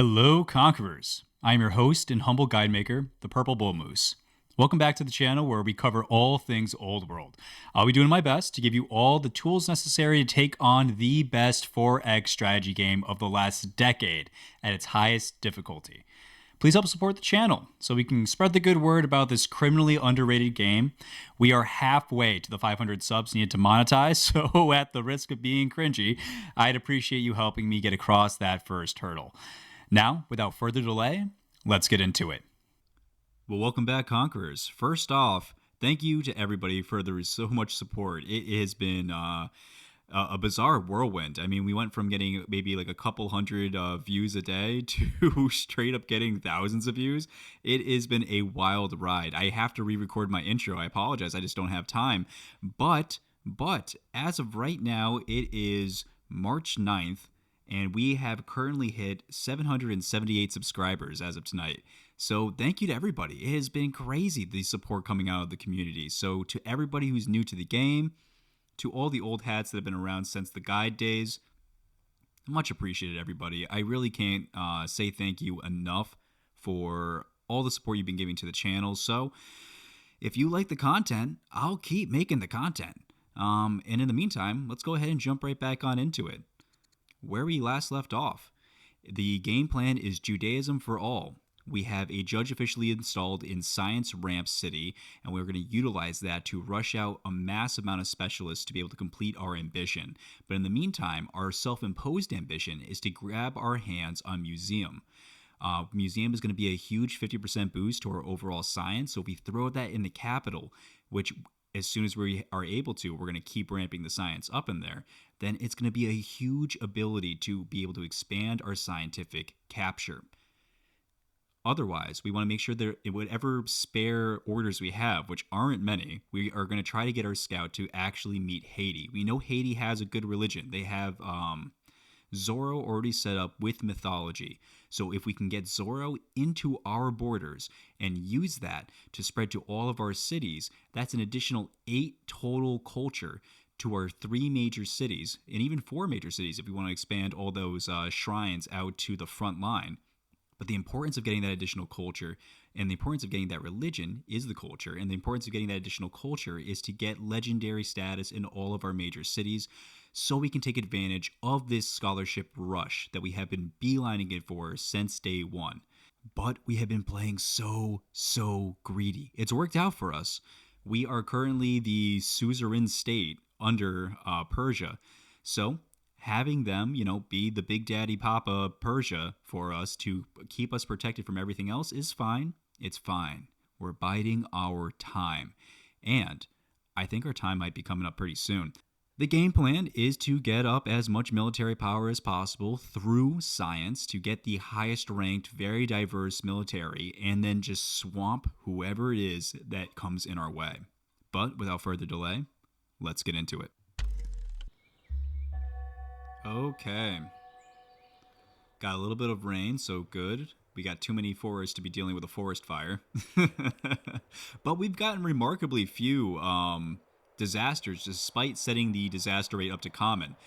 Hello, Conquerors. I am your host and humble guide maker, the Purple Bull Moose. Welcome back to the channel where we cover all things Old World. I'll be doing my best to give you all the tools necessary to take on the best 4X strategy game of the last decade at its highest difficulty. Please help support the channel so we can spread the good word about this criminally underrated game. We are halfway to the 500 subs needed to monetize, so at the risk of being cringy, I'd appreciate you helping me get across that first hurdle. Now, without further delay, let's get into it. Well, welcome back, Conquerors. First off, thank you to everybody for so much support. It has been a bizarre whirlwind. I mean, we went from getting maybe like a couple hundred views a day to straight up getting thousands of views. It has been a wild ride. I have to re-record my intro. I apologize. I just don't have time. But as of right now, it is March 9th. And we have currently hit 778 subscribers as of tonight. So thank you to everybody. It has been crazy, the support coming out of the community. So to everybody who's new to the game, to all the old hats that have been around since the guide days, much appreciated, everybody. I really can't say thank you enough for all the support you've been giving to the channel. So if you like the content, I'll keep making the content. And in the meantime, let's go ahead and jump right back on into it. Where we last left off, the game plan is Judaism for all. We have a judge officially installed in Science Ramp City, and we're going to utilize that to rush out a massive amount of specialists to be able to complete our ambition. But in the meantime, our self-imposed ambition is to grab our hands on Museum. Museum is going to be a huge 50% boost to our overall science, so if we throw that in the capital, which as soon as we are able to, we're going to keep ramping the science up in there, then it's going to be a huge ability to be able to expand our scientific capture. Otherwise, we want to make sure that whatever spare orders we have, which aren't many, we are going to try to get our scout to actually meet Haiti. We know Haiti has a good religion. They have Zorro already set up with mythology. So if we can get Zorro into our borders and use that to spread to all of our cities, that's an additional 8 total culture to our 3 major cities, and even 4 major cities if we want to expand all those shrines out to the front line. But the importance of getting that additional culture and the importance of getting that religion is the culture. And the importance of getting that additional culture is to get legendary status in all of our major cities so we can take advantage of this scholarship rush that we have been beelining it for since day one. But we have been playing so greedy. It's worked out for us. We are currently the suzerain state under Persia. So having them, be the big daddy papa Persia for us to keep us protected from everything else is fine. It's fine. We're biding our time. And I think our time might be coming up pretty soon. The game plan is to get up as much military power as possible through science to get the highest ranked, very diverse military, and then just swamp whoever it is that comes in our way. But without further delay, let's get into it. Okay. Got a little bit of rain, so good. We got too many forests to be dealing with a forest fire. But we've gotten remarkably few disasters despite setting the disaster rate up to common.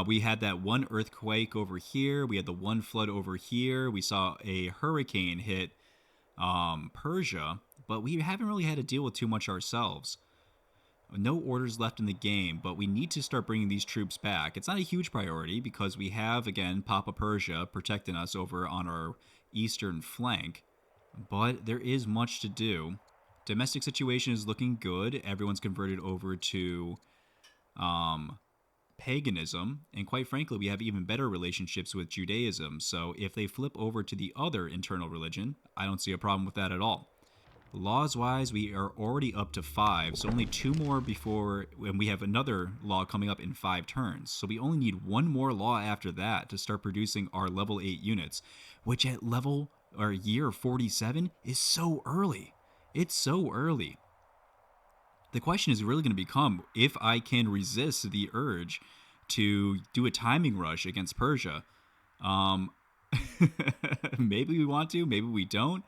We had that one earthquake over here. We had the one flood over here. We saw a hurricane hit Persia, but we haven't really had to deal with too much ourselves. No orders left in the game, but we need to start bringing these troops back. It's not a huge priority because we have, again, Papa Persia protecting us over on our eastern flank, but there is much to do. Domestic situation is looking good. Everyone's converted over to paganism, and quite frankly, we have even better relationships with Judaism, so if they flip over to the other internal religion, I don't see a problem with that at all. Laws-wise, we are already up to 5, so only 2 more before, and we have another law coming up in 5 turns. So we only need 1 more law after that to start producing our level 8 units, which at level, or year 47, is so early. It's so early. The question is really going to become if I can resist the urge to do a timing rush against Persia. Maybe we want to, maybe we don't.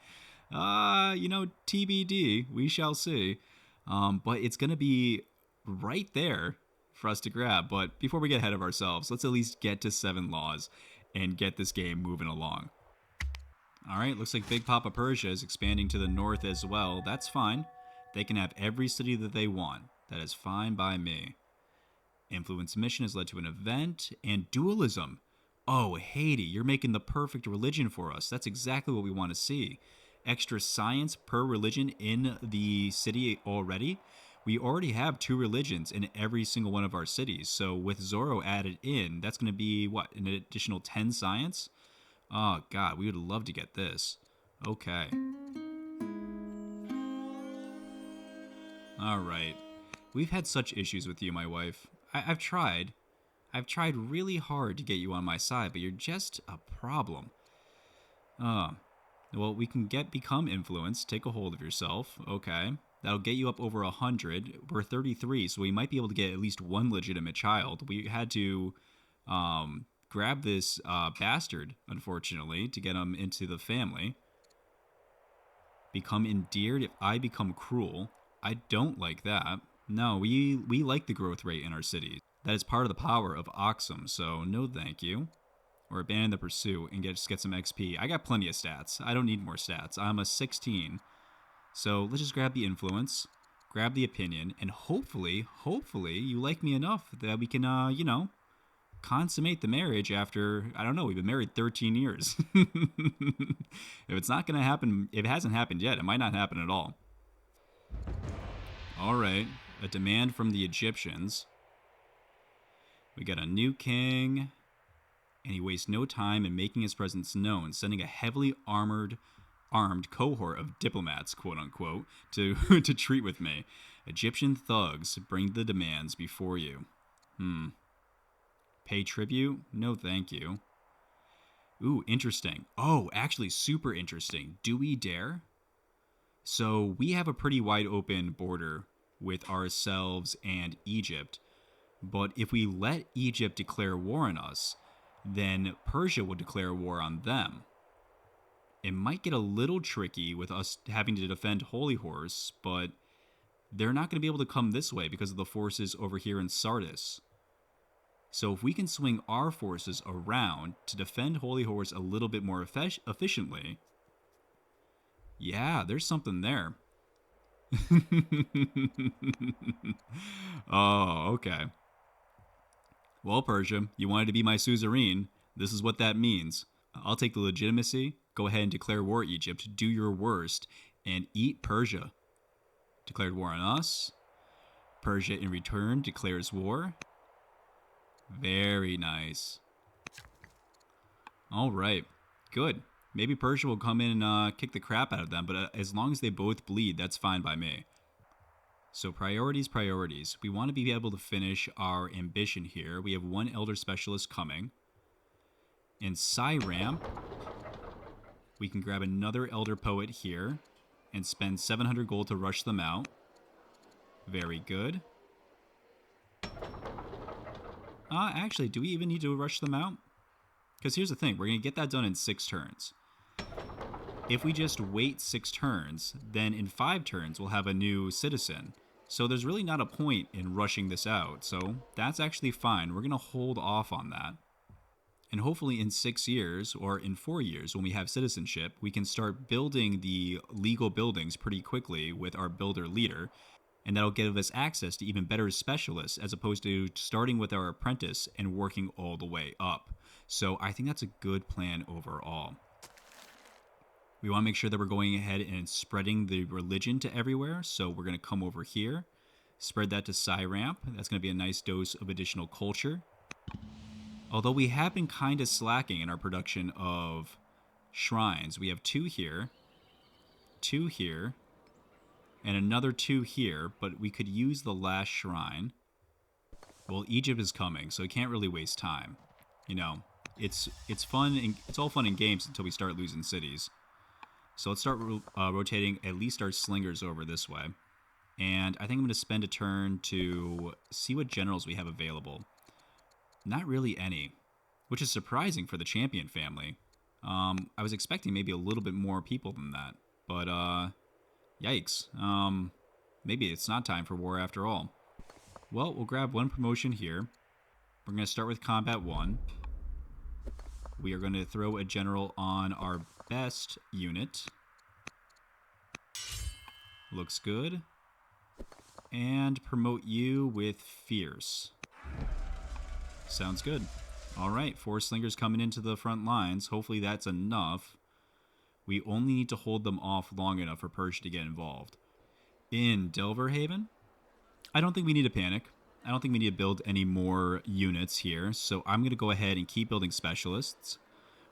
TBD, we shall see. But it's going to be right there for us to grab. But before we get ahead of ourselves, let's at least get to 7 laws and get this game moving along. All right, looks like Big Papa Persia is expanding to the north as well. That's fine. They can have every city that they want. That is fine by me. Influence mission has led to an event and dualism. Oh, Haiti, you're making the perfect religion for us. That's exactly what we want to see. Extra science per religion in the city already. We already have 2 religions in every single one of our cities. So with Zoro added in, that's going to be, what, an additional 10 science? Oh, God, we would love to get this. Okay. All right. We've had such issues with you, my wife. I've tried. I've tried really hard to get you on my side, but you're just a problem. Well, we can become influenced. Take a hold of yourself. Okay. That'll get you up over 100. We're 33, so we might be able to get at least 1 legitimate child. We had to grab this bastard, unfortunately, to get him into the family. Become endeared if I become cruel. I don't like that. No, we like the growth rate in our cities. That is part of the power of Aksum, so no thank you. Or abandon the pursuit and get some XP. I got plenty of stats. I don't need more stats. I'm a 16. So let's just grab the influence, grab the opinion, and hopefully you like me enough that we can, consummate the marriage after, I don't know, we've been married 13 years. If it's not going to happen, if it hasn't happened yet, it might not happen at all. All right, a demand from the Egyptians. We got a new king, and he wastes no time in making his presence known, sending a heavily armed cohort of diplomats, quote unquote, to treat with me. Egyptian thugs bring the demands before you. Pay tribute? No thank you. Ooh, interesting. Oh, actually super interesting. Do we dare? So we have a pretty wide open border with ourselves and Egypt. But if we let Egypt declare war on us, then Persia will declare war on them. It might get a little tricky with us having to defend Holy Horse, but they're not going to be able to come this way because of the forces over here in Sardis. So if we can swing our forces around to defend Holy Horse a little bit more efficiently, yeah, there's something there. Oh, okay. Well, Persia, you wanted to be my suzerain. This is what that means. I'll take the legitimacy. Go ahead and declare war, Egypt. Do your worst and eat Persia. Declared war on us. Persia in return declares war. Very nice. All right. Good. Maybe Persia will come in and kick the crap out of them, but as long as they both bleed, that's fine by me. So priorities. We want to be able to finish our ambition here. We have 1 elder specialist coming. In Cyramp, we can grab another elder poet here and spend 700 gold to rush them out. Very good. Actually, do we even need to rush them out? Because here's the thing, we're going to get that done in 6 turns. If we just wait 6 turns, then in 5 turns we'll have a new citizen. So there's really not a point in rushing this out, so that's actually fine. We're going to hold off on that. And hopefully in 6 years, or in 4 years when we have citizenship, we can start building the legal buildings pretty quickly with our builder leader, and that'll give us access to even better specialists as opposed to starting with our apprentice and working all the way up. So I think that's a good plan overall. We want to make sure that we're going ahead and spreading the religion to everywhere. So we're going to come over here, spread that to Cyramp. That's going to be a nice dose of additional culture. Although we have been kind of slacking in our production of shrines. We have 2 here, 2 here, and another 2 here, but we could use the last shrine. Well, Egypt is coming, so we can't really waste time. You know, it's fun, and it's all fun and games until we start losing cities. So let's start rotating at least our slingers over this way. And I think I'm going to spend a turn to see what generals we have available. Not really any, which is surprising for the champion family. I was expecting maybe a little bit more people than that. But, yikes. Maybe it's not time for war after all. Well, we'll grab 1 promotion here. We're going to start with Combat 1. We are going to throw a general on our best unit. Looks good. And promote you with fierce. Sounds good. All right, 4 slingers coming into the front lines. Hopefully that's enough. We only need to hold them off long enough for Persia to get involved. In Delverhaven, I don't think we need to panic. I don't think we need to build any more units here. So I'm going to go ahead and keep building specialists.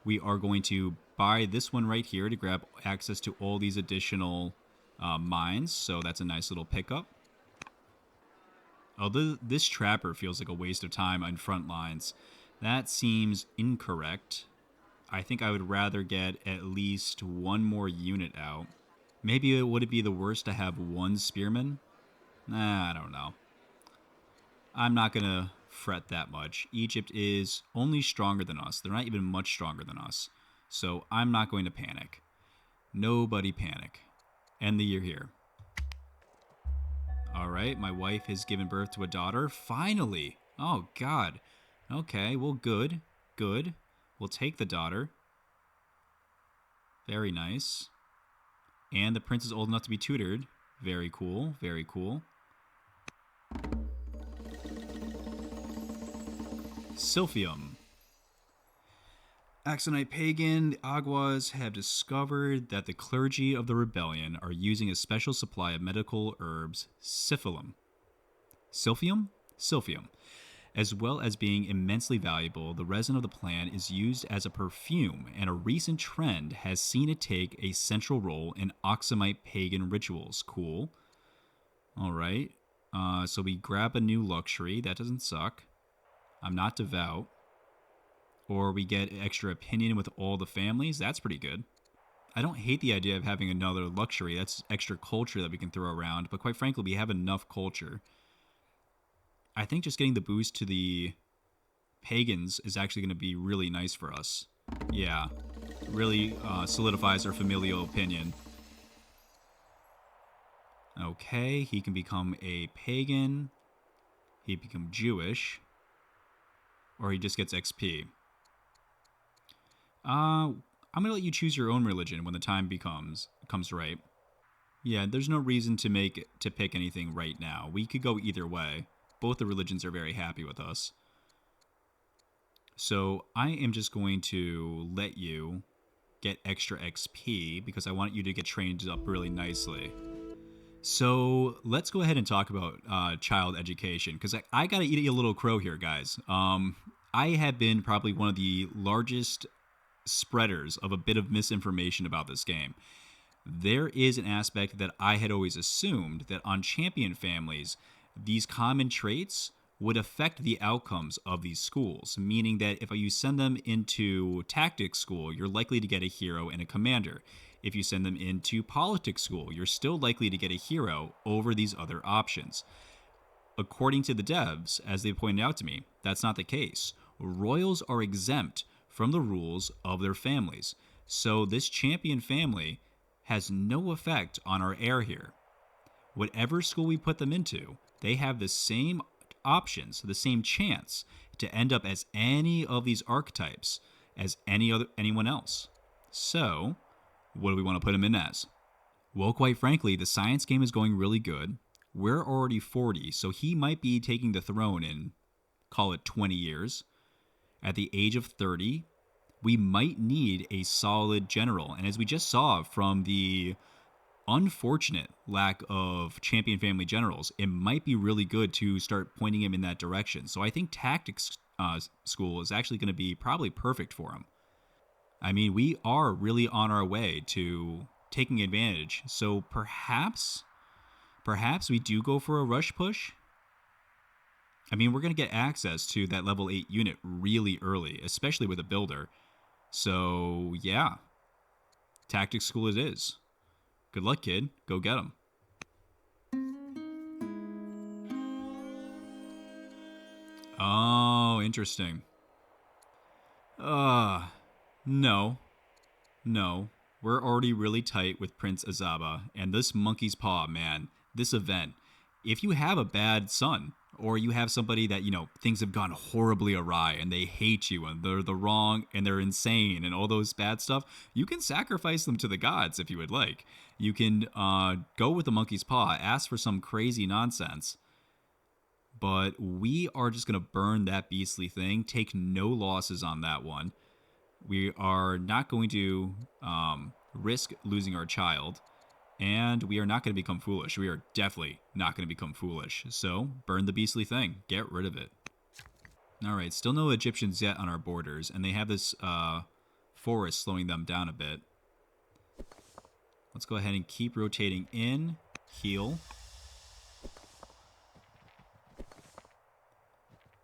We are going to buy this one right here to grab access to all these additional mines. So that's a nice little pickup. Although this trapper feels like a waste of time on front lines, that seems incorrect. I think I would rather get at least one more unit out. Maybe would it be the worst to have 1 spearman? Nah, I don't know. I'm not going to fret that much. Egypt is only stronger than us. They're not even much stronger than us. So I'm not going to panic. Nobody panic. End the year here. All right, my wife has given birth to a daughter. Finally. Oh, God. Okay, well, good. Good. We'll take the daughter. Very nice. And the prince is old enough to be tutored. Very cool. Very cool. Silphium. Axonite pagan, the Aguas have discovered that the clergy of the rebellion are using a special supply of medical herbs, Silphium, as well as being immensely valuable. The resin of the plant is used as a perfume, and a recent trend has seen it take a central role in Aksumite pagan rituals. Cool. All right. So we grab a new luxury. That doesn't suck. I'm not devout. Or we get extra opinion with all the families. That's pretty good. I don't hate the idea of having another luxury. That's extra culture that we can throw around. But quite frankly, we have enough culture. I think just getting the boost to the pagans is actually going to be really nice for us. Yeah. Really solidifies our familial opinion. Okay, he can become a pagan. He become Jewish. Or he just gets XP. I'm going to let you choose your own religion when the time comes right. Yeah, there's no reason to pick anything right now. We could go either way. Both the religions are very happy with us. So I am just going to let you get extra XP because I want you to get trained up really nicely. So let's go ahead and talk about child education because I got to eat a little crow here, guys. I have been probably one of the largest spreaders of a bit of misinformation about this game. There is an aspect that I had always assumed that on champion families, these common traits would affect the outcomes of these schools, meaning that if you send them into tactics school, you're likely to get a hero and a commander. If you send them into politics school, you're still likely to get a hero over these other options. According to the devs, as they pointed out to me, that's not the case. Royals are exempt from the rules of their families. So this champion family has no effect on our heir here. Whatever school we put them into, they have the same options, the same chance to end up as any of these archetypes as anyone else. So, what do we want to put them in as? Well, quite frankly, the science game is going really good. We're already 40, so he might be taking the throne in, call it 20 years. At the age of 30, we might need a solid general. And as we just saw from the unfortunate lack of champion family generals, it might be really good to start pointing him in that direction. So I think tactics school is actually going to be probably perfect for him. I mean, we are really on our way to taking advantage. So perhaps we do go for a rush push. I mean, we're going to get access to that level 8 unit really early, especially with a builder. So, yeah. Tactics school it is. Good luck, kid. Go get him. Oh, interesting. No. No. We're already really tight with Prince Azaba, and this monkey's paw, man. This event. If you have a bad son, or you have somebody that, things have gone horribly awry and they hate you and they're the wrong and they're insane and all those bad stuff, you can sacrifice them to the gods if you would like. You can go with the monkey's paw, ask for some crazy nonsense, but we are just going to burn that beastly thing, take no losses on that one. We are not going to risk losing our child, and we are not going to become foolish. We are definitely not going to become foolish. So, burn the beastly thing. Get rid of it. All right, still no Egyptians yet on our borders, and they have this forest slowing them down a bit. Let's go ahead and keep rotating in, heal.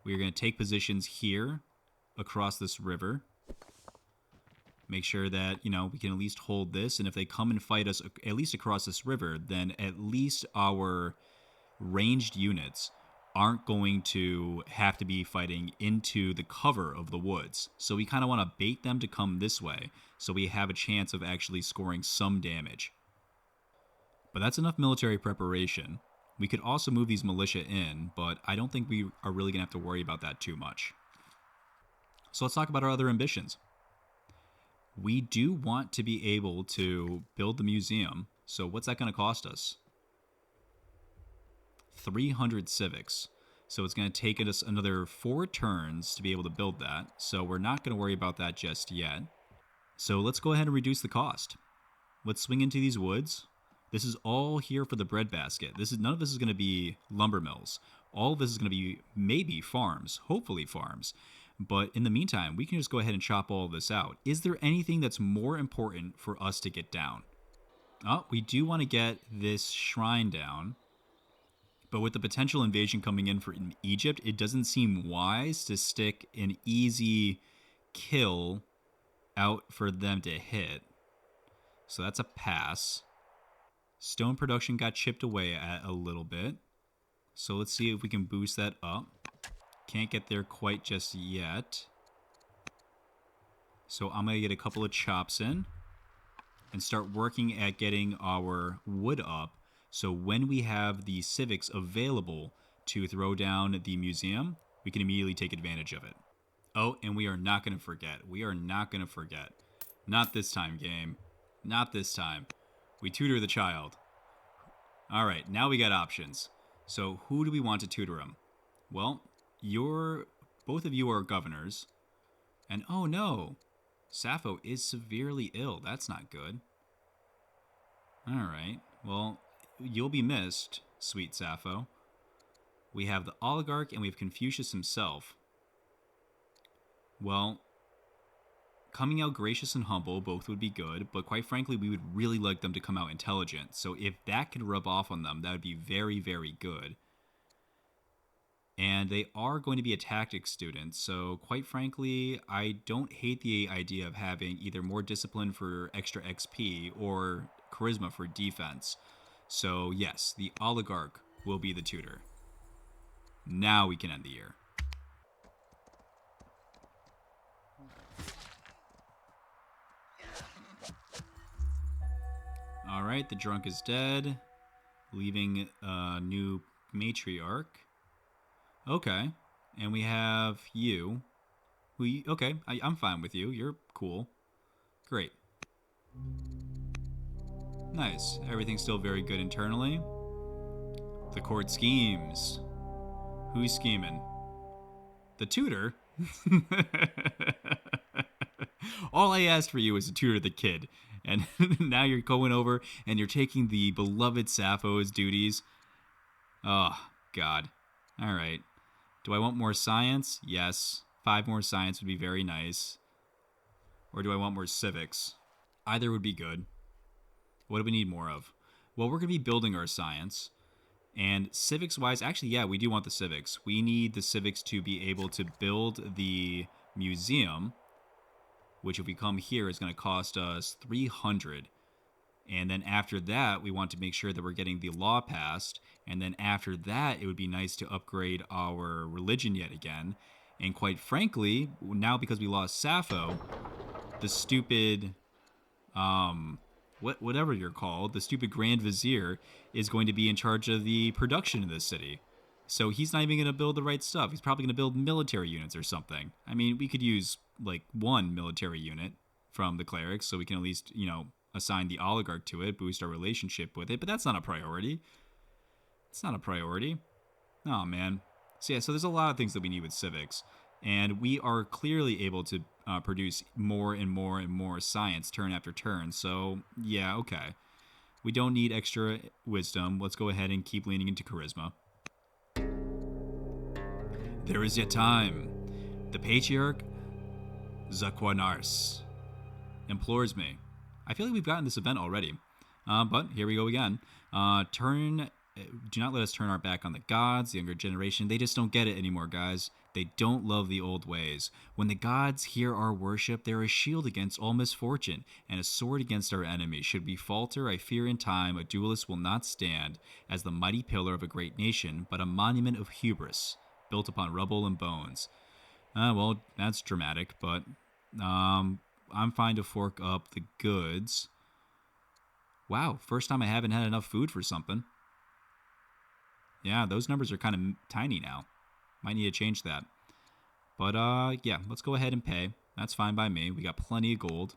We are going to take positions here across this river. Make sure that, we can at least hold this. And if they come and fight us at least across this river, then at least our ranged units aren't going to have to be fighting into the cover of the woods. So we kind of want to bait them to come this way so we have a chance of actually scoring some damage. But that's enough military preparation. We could also move these militia in, but I don't think we are really going to have to worry about that too much. So let's talk about our other ambitions. We do want to be able to build the museum. So what's that going to cost us? 300 civics. So it's going to take us another 4 turns to be able to build that. So we're not going to worry about that just yet. So let's go ahead and reduce the cost. Let's swing into these woods. This is all here for the breadbasket. None of this is going to be lumber mills. All of this is going to be maybe farms, hopefully farms. But in the meantime, we can just go ahead and chop all of this out. Is there anything that's more important for us to get down? Oh, we do want to get this shrine down. But with the potential invasion coming in from Egypt, it doesn't seem wise to stick an easy kill out for them to hit. So that's a pass. Stone production got chipped away at a little bit. So let's see if we can boost that up. Can't get there quite just yet. So I'm going to get a couple of chops in and start working at getting our wood up. So when we have the civics available to throw down the museum, we can immediately take advantage of it. Oh, and we are not going to forget. We are not going to forget. Not this time, game. Not this time. We tutor the child. All right, now we got options. So who do we want to tutor him? Well, both of you are governors. And oh no, Sappho is severely ill. That's not good. All right, well, you'll be missed, sweet Sappho. We have the oligarch and we have Confucius himself. Well, coming out gracious and humble, both would be good, but quite frankly, we would really like them to come out intelligent. So if that could rub off on them, that would be very, very good. And they are going to be a tactics student, so quite frankly, I don't hate the idea of having either more discipline for extra XP or charisma for defense. So yes, the oligarch will be the tutor. Now we can end the year. All right, the drunk is dead, leaving a new matriarch. Okay, and we have you. Okay, I'm fine with you. You're cool. Great. Nice. Everything's still very good internally. The court schemes. Who's scheming? The tutor? All I asked for you was to tutor the kid. And now you're going over and you're taking the beloved Sappho's duties. Oh, God. All right. Do I want more science? Yes. 5 more science would be very nice. Or do I want more civics? Either would be good. What do we need more of? Well, we're going to be building our science. And civics-wise, actually, yeah, we do want the civics. We need the civics to be able to build the museum, which if we come here is going to cost us 300. And then after that, we want to make sure that we're getting the law passed. And then after that, it would be nice to upgrade our religion yet again. And quite frankly, now because we lost Sappho, the stupid, whatever you're called, the stupid Grand Vizier is going to be in charge of the production in this city. So he's not even going to build the right stuff. He's probably going to build military units or something. I mean, we could use like one military unit from the clerics so we can at least, assign the oligarch to it, boost our relationship with it. But that's not a priority. It's not a priority. Oh, man. So, yeah, so there's a lot of things that we need with civics. And we are clearly able to produce more and more and more science turn after turn. So, yeah, okay. We don't need extra wisdom. Let's go ahead and keep leaning into charisma. There is yet time. The patriarch Zaquanars implores me. I feel like we've gotten this event already, but here we go again. Do not let us turn our back on the gods, the younger generation. They just don't get it anymore, guys. They don't love the old ways. When the gods hear our worship, they're a shield against all misfortune and a sword against our enemies. Should we falter, I fear in time a duelist will not stand as the mighty pillar of a great nation, but a monument of hubris built upon rubble and bones. Well, that's dramatic, but I'm fine to fork up the goods. Wow, first time I haven't had enough food for something. Yeah, those numbers are kind of tiny now. Might need to change that. But, yeah, let's go ahead and pay. That's fine by me. We got plenty of gold.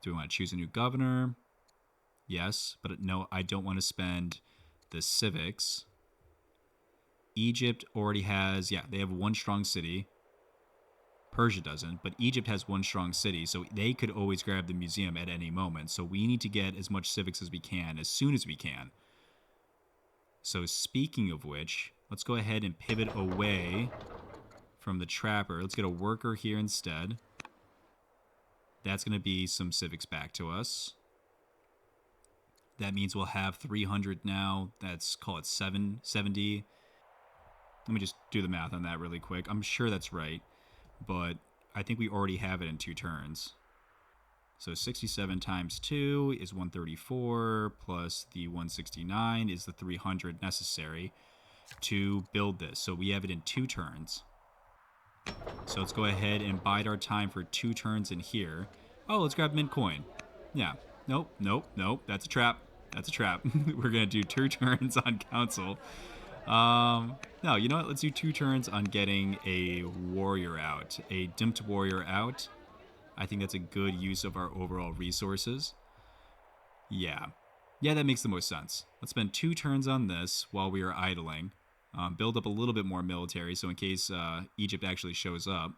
Do we want to choose a new governor? Yes, but no, I don't want to spend the civics. Egypt already has, yeah, they have one strong city. Persia doesn't, but Egypt has one strong city, so they could always grab the museum at any moment. So we need to get as much civics as we can, as soon as we can. So speaking of which, let's go ahead and pivot away from the trapper. Let's get a worker here instead. That's going to be some civics back to us. That means we'll have 300 now. That's, call it 770. Let me just do the math on that really quick. I'm sure that's right, but I think we already have it in 2 turns. So 67 times 2 is 134, plus the 169 is the 300 necessary to build this. So we have it in 2 turns. So let's go ahead and bide our time for 2 turns in here. Oh, let's grab mint coin. Yeah. Nope, nope, nope. That's a trap. That's a trap. We're going to do 2 turns on council. No, you know what? Let's do 2 turns on getting a warrior out. A dimped warrior out. I think that's a good use of our overall resources. Yeah. Yeah, that makes the most sense. Let's spend 2 turns on this while we are idling. Build up a little bit more military, so in case Egypt actually shows up.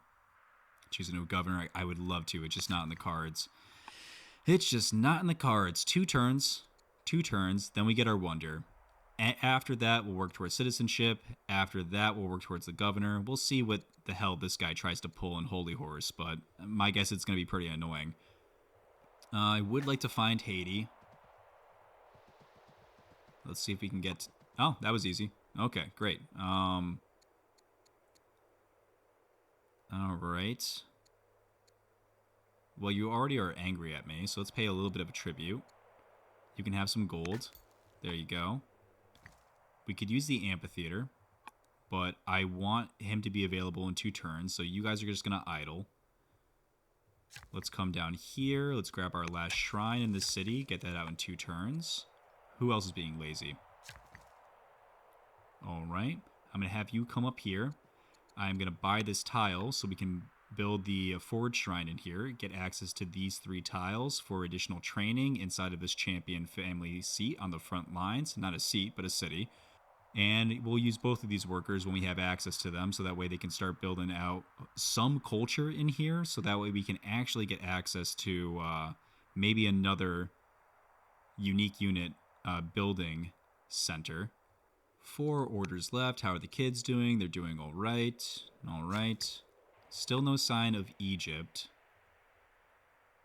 Choose a new governor. I would love to. It's just not in the cards. It's just not in the cards. 2 turns. 2 turns. Then we get our wonder. After that, we'll work towards citizenship. After that, we'll work towards the governor. We'll see what the hell this guy tries to pull in Holy Horse, but my guess it's going to be pretty annoying. I would like to find Haiti. Let's see if we can get... Oh, that was easy. Okay, great. All right. Well, you already are angry at me, so let's pay a little bit of a tribute. You can have some gold. There you go. We could use the amphitheater, but I want him to be available in 2 turns, so you guys are just going to idle. Let's come down here. Let's grab our last shrine in the city, get that out in 2 turns. Who else is being lazy? All right. I'm going to have you come up here. I'm going to buy this tile so we can build the forward shrine in here, get access to these 3 tiles for additional training inside of this champion family seat on the front lines. Not a seat, but a city. And we'll use both of these workers when we have access to them, so that way they can start building out some culture in here, so that way we can actually get access to maybe another unique unit building center. 4 orders left. How are the kids doing? They're doing all right. All right. Still no sign of Egypt.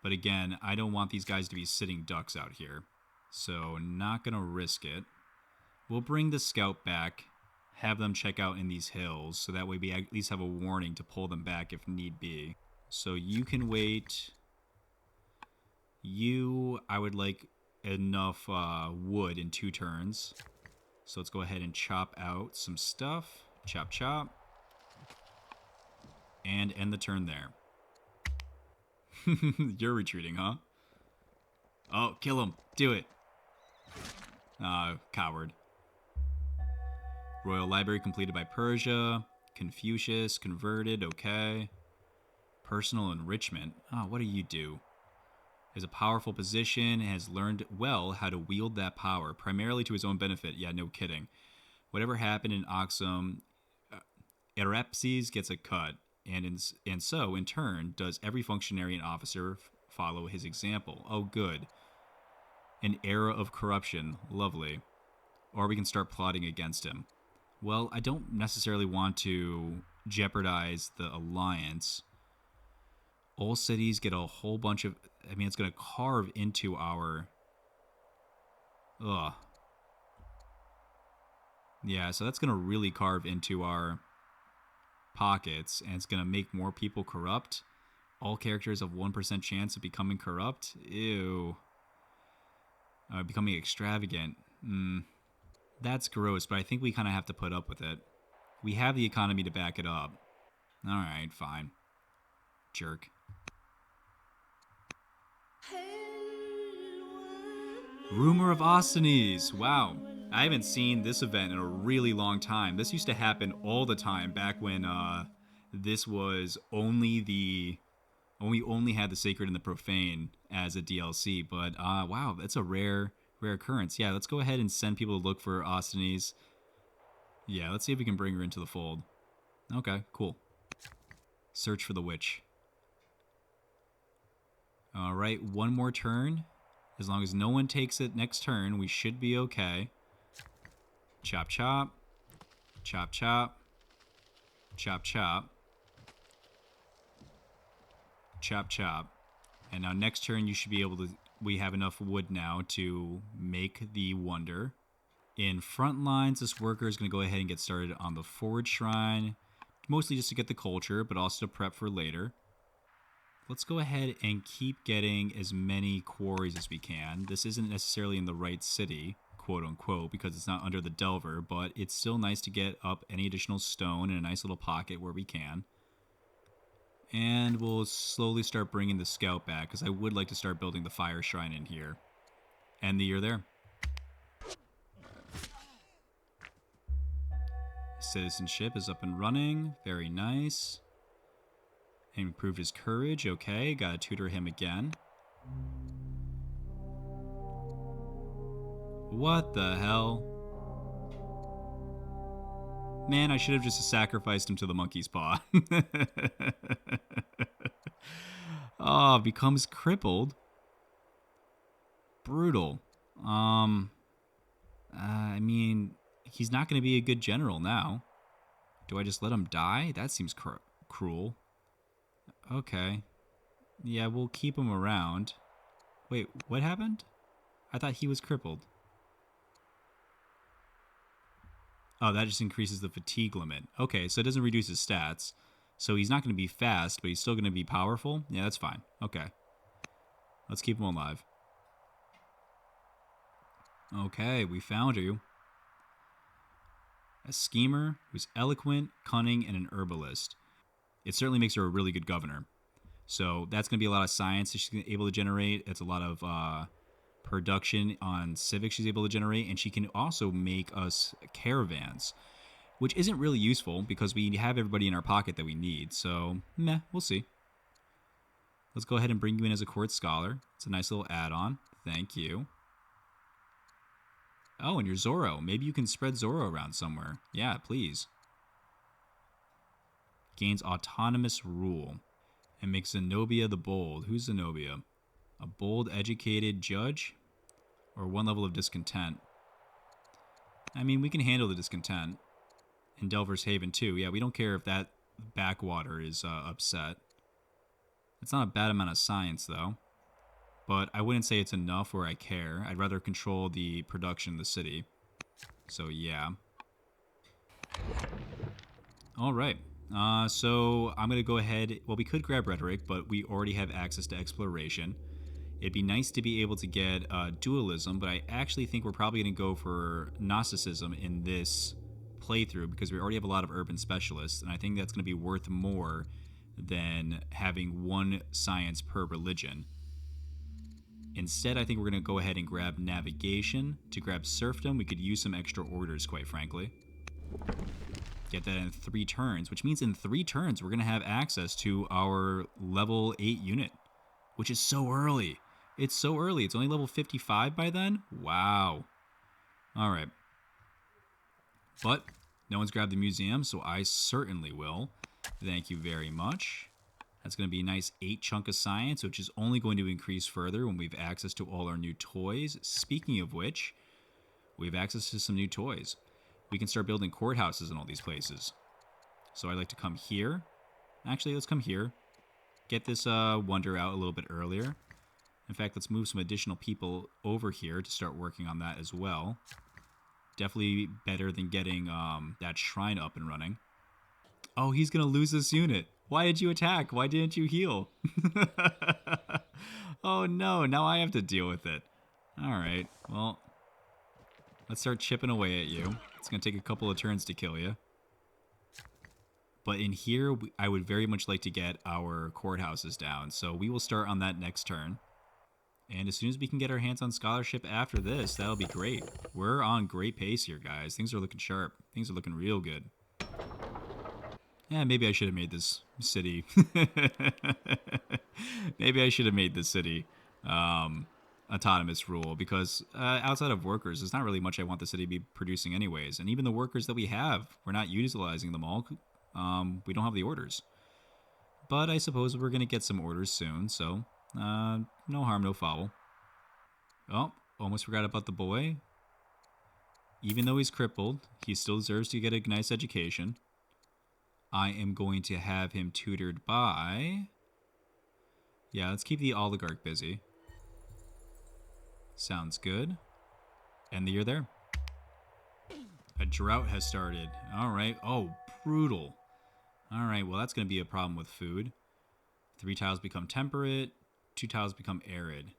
But again, I don't want these guys to be sitting ducks out here, so not going to risk it. We'll bring the scout back, have them check out in these hills, so that way we at least have a warning to pull them back if need be. So you can wait. I would like enough wood in 2 turns. So let's go ahead and chop out some stuff. Chop, chop. And end the turn there. You're retreating, huh? Oh, kill him. Do it. Coward. Royal Library completed by Persia. Confucius converted, okay. Personal enrichment. Oh, what do you do? Has a powerful position and has learned well how to wield that power, primarily to his own benefit. Yeah, no kidding. Whatever happened in Aksum, Erepses gets a cut, and so, in turn, does every functionary and officer follow his example. Oh, good. An era of corruption. Lovely. Or we can start plotting against him. Well, I don't necessarily want to jeopardize the alliance. All cities get a whole bunch of... I mean, it's going to carve into our... Ugh. Yeah, so that's going to really carve into our pockets, and it's going to make more people corrupt. All characters have 1% chance of becoming corrupt. Ew. Becoming extravagant. That's gross, but I think we kind of have to put up with it. We have the economy to back it up. Alright, fine. Jerk. Rumor of Ostones. Wow. I haven't seen this event in a really long time. This used to happen all the time back when this was only the... We only had the Sacred and the Profane as a DLC, but wow, that's a rare occurrence. Yeah, let's go ahead and send people to look for Ostones. Yeah, let's see if we can bring her into the fold. Okay, cool. Search for the witch. Alright, one more turn. As long as no one takes it next turn, we should be okay. Chop chop. Chop chop. Chop chop. Chop chop. And now next turn you should be able to... We have enough wood now to make the wonder. In front lines, this worker is going to go ahead and get started on the forward shrine. Mostly just to get the culture, but also to prep for later. Let's go ahead and keep getting as many quarries as we can. This isn't necessarily in the right city, quote unquote, because it's not under the Delver, but it's still nice to get up any additional stone in a nice little pocket where we can. And we'll slowly start bringing the scout back, because I would like to start building the fire shrine in here. End the year there. Citizenship is up and running. Very nice. Improved his courage. Okay, gotta tutor him again. What the hell? Man, I should have just sacrificed him to the monkey's paw. Oh, becomes crippled. Brutal. I mean, he's not going to be a good general now. Do I just let him die? That seems cruel. Okay. Yeah, we'll keep him around. Wait, what happened? I thought he was crippled. Oh, that just increases the fatigue limit. Okay, so it doesn't reduce his stats. So he's not going to be fast, but he's still going to be powerful? Yeah, that's fine. Okay. Let's keep him alive. Okay, we found you. A schemer who's eloquent, cunning, and an herbalist. It certainly makes her a really good governor. So that's going to be a lot of science that she's able to generate. It's a lot of production on civics she's able to generate. And she can also make us caravans, which isn't really useful because we have everybody in our pocket that we need. So, meh, we'll see. Let's go ahead and bring you in as a court scholar. It's a nice little add-on. Thank you. Oh, and you're Zorro. Maybe you can spread Zorro around somewhere. Yeah, please. Gains autonomous rule. And makes Zenobia the Bold. Who's Zenobia? A bold, educated judge? Or one level of discontent? I mean, we can handle the discontent. And Delver's Haven, too. Yeah, we don't care if that backwater is upset. It's not a bad amount of science, though. But I wouldn't say it's enough where I care. I'd rather control the production of the city. So, yeah. Alright. So, I'm going to go ahead... Well, we could grab Rhetoric, but we already have access to Exploration. It'd be nice to be able to get Dualism, but I actually think we're probably going to go for Gnosticism in this playthrough, because we already have a lot of Urban Specialists, and I think that's going to be worth more than having one science per religion. Instead, I think we're going to go ahead and grab Navigation. To grab Serfdom, we could use some extra orders, quite frankly. Get that in 3 turns, which means in 3 turns we're going to have access to our level 8 unit, which is so early. It's so early. It's only level 55 by then? Wow. All right. But no one's grabbed the museum, so I certainly will. Thank you very much. That's going to be a nice 8 chunk of science, which is only going to increase further when we have access to all our new toys. Speaking of which, we have access to some new toys. We can start building courthouses in all these places. So I'd like to come here. Actually, let's come here. Get this wonder out a little bit earlier. In fact, let's move some additional people over here to start working on that as well. Definitely better than getting that shrine up and running. Oh, he's going to lose this unit. Why did you attack? Why didn't you heal? Oh no, now I have to deal with it. Alright, well, let's start chipping away at you. It's going to take a couple of turns to kill you. But in here, I would very much like to get our courthouses down. So we will start on that next turn. And as soon as we can get our hands on scholarship after this, that'll be great. We're on great pace here, guys. Things are looking sharp. Things are looking real good. Yeah, maybe I should have made this city. Maybe I should have made this city autonomous rule, because outside of workers, there's not really much I want the city to be producing anyways. And even the workers that we have, we're not utilizing them all. We don't have the orders. But I suppose we're going to get some orders soon, so no harm, no foul. Oh, almost forgot about the boy. Even though he's crippled, he still deserves to get a nice education. I am going to have him tutored by... Yeah, let's keep the oligarch busy. Sounds good. And you're there. A drought has started. All right. Oh, brutal. All right, well, that's going to be a problem with food. 3 tiles become temperate. 2 tiles become arid.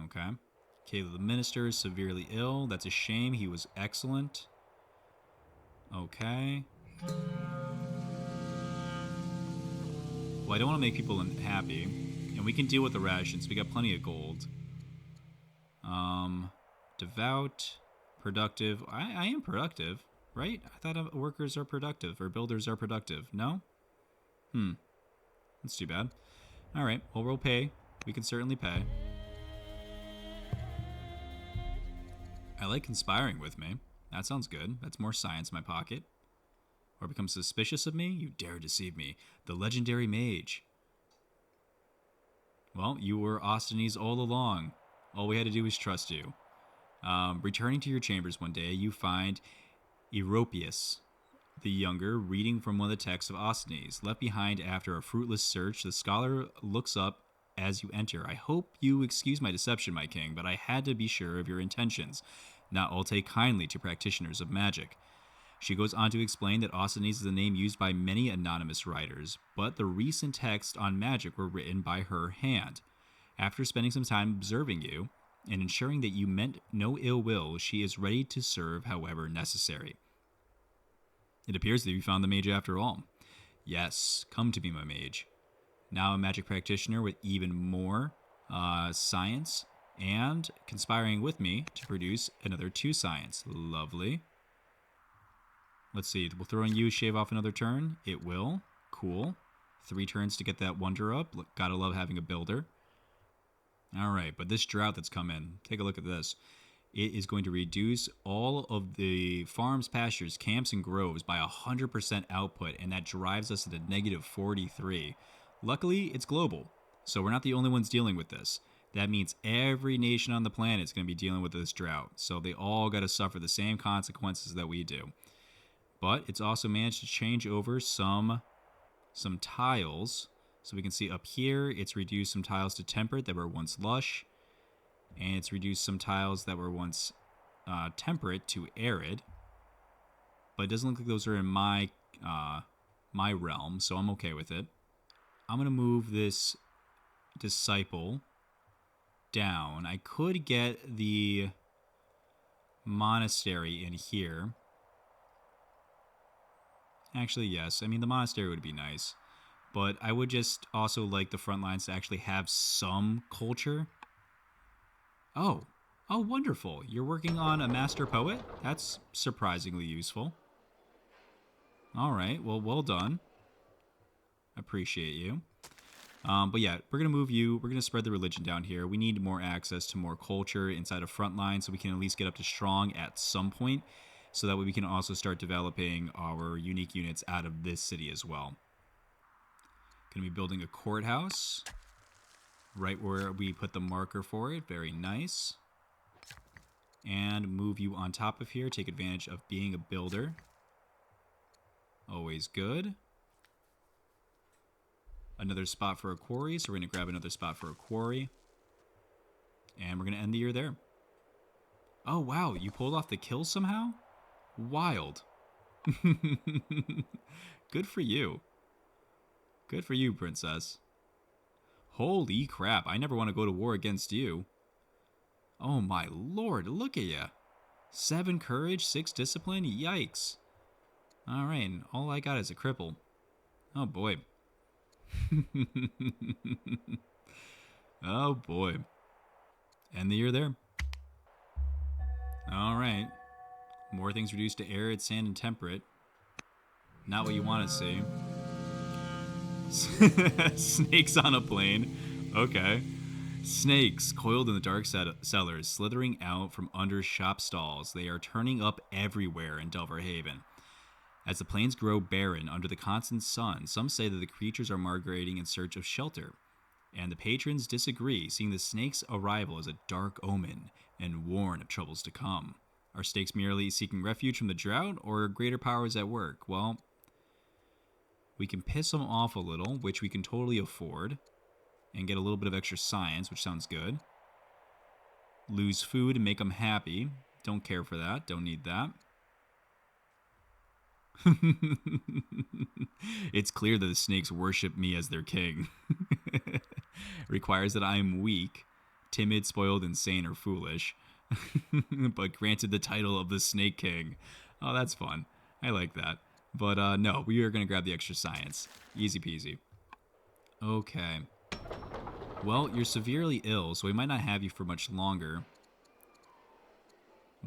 Okay. Caleb the minister is severely ill. That's a shame. He was excellent. Okay. Well, I don't want to make people unhappy. And we can deal with the rations. We got plenty of gold. Devout. Productive. I am productive, right? I thought workers are productive, or builders are productive. No? That's too bad. Alright, well, we'll pay. We can certainly pay. I like conspiring with me. That sounds good. That's more science in my pocket. Or become suspicious of me? You dare deceive me. The legendary mage. Well, you were Ostones all along. All we had to do was trust you. Returning to your chambers one day, you find Europeus the Younger reading from one of the texts of Ostones. Left behind after a fruitless search, the scholar looks up as you enter. I hope you excuse my deception, my king, but I had to be sure of your intentions. Not all take kindly to practitioners of magic. She goes on to explain that Ostones is the name used by many anonymous writers, but the recent texts on magic were written by her hand. After spending some time observing you, and ensuring that you meant no ill will, she is ready to serve however necessary. It appears that you found the mage after all. Yes, come to be my mage. Now a magic practitioner with even more science, and conspiring with me to produce another 2 science. Lovely. Let's see, will throwing you shave off another turn? It will. Cool. 3 turns to get that wonder up. Gotta love having a builder. Alright, but this drought that's come in, take a look at this. It is going to reduce all of the farms, pastures, camps, and groves by 100% output, and that drives us into negative 43. Luckily, it's global, so we're not the only ones dealing with this. That means every nation on the planet is going to be dealing with this drought, so they all got to suffer the same consequences that we do. But it's also managed to change over some tiles. So we can see up here, it's reduced some tiles to temperate that were once lush. And it's reduced some tiles that were once temperate to arid. But it doesn't look like those are in my realm, so I'm okay with it. I'm going to move this disciple down. I could get the monastery in here. Actually, yes. I mean, the monastery would be nice. But I would just also like the front lines to actually have some culture. Oh, wonderful. You're working on a master poet? That's surprisingly useful. All right. Well, well done. Appreciate you. But yeah, we're going to move you. We're going to spread the religion down here. We need more access to more culture inside of Frontline so we can at least get up to strong at some point. So that way we can also start developing our unique units out of this city as well. Going to be building a courthouse right where we put the marker for it. Very nice. And move you on top of here. Take advantage of being a builder. Always good. Another spot for a quarry, so we're going to grab another spot for a quarry. And we're going to end the year there. Oh, wow, you pulled off the kill somehow? Wild. Good for you. Good for you, princess. Holy crap, I never want to go to war against you. Oh my lord, look at ya. 7 courage, 6 discipline, yikes. Alright, all I got is a cripple. Oh boy. Oh boy. End the year there. Alright. More things reduced to arid, sand, and temperate. Not what you want to see. Snakes on a plane. Okay. Snakes coiled in the dark cellars, slithering out from under shop stalls. They are turning up everywhere in Delver Haven. As the plains grow barren under the constant sun, some say that the creatures are migrating in search of shelter. And the patrons disagree, seeing the snake's arrival as a dark omen and warn of troubles to come. Are snakes merely seeking refuge from the drought, or greater powers at work? Well, we can piss them off a little, which we can totally afford, and get a little bit of extra science, which sounds good. Lose food and make them happy. Don't care for that. Don't need that. It's clear that the snakes worship me as their king. Requires that I am weak, timid, spoiled, insane, or foolish. But granted the title of the Snake King. Oh, that's fun. I like that. But no, we are going to grab the extra science. Easy peasy. Okay. Well, you're severely ill, so we might not have you for much longer.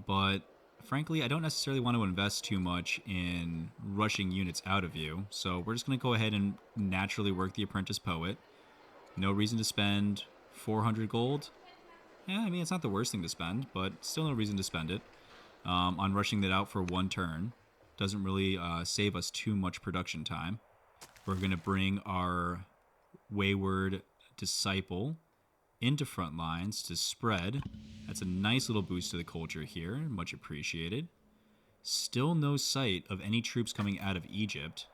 But frankly, I don't necessarily want to invest too much in rushing units out of you. So we're just going to go ahead and naturally work the Apprentice Poet. No reason to spend 400 gold. Yeah, I mean, it's not the worst thing to spend, but still no reason to spend it. On rushing that out for one turn. Doesn't really save us too much production time. We're going to bring our Wayward Disciple into front lines to spread. That's a nice little boost to the culture here. Much appreciated. Still no sight of any troops coming out of Egypt.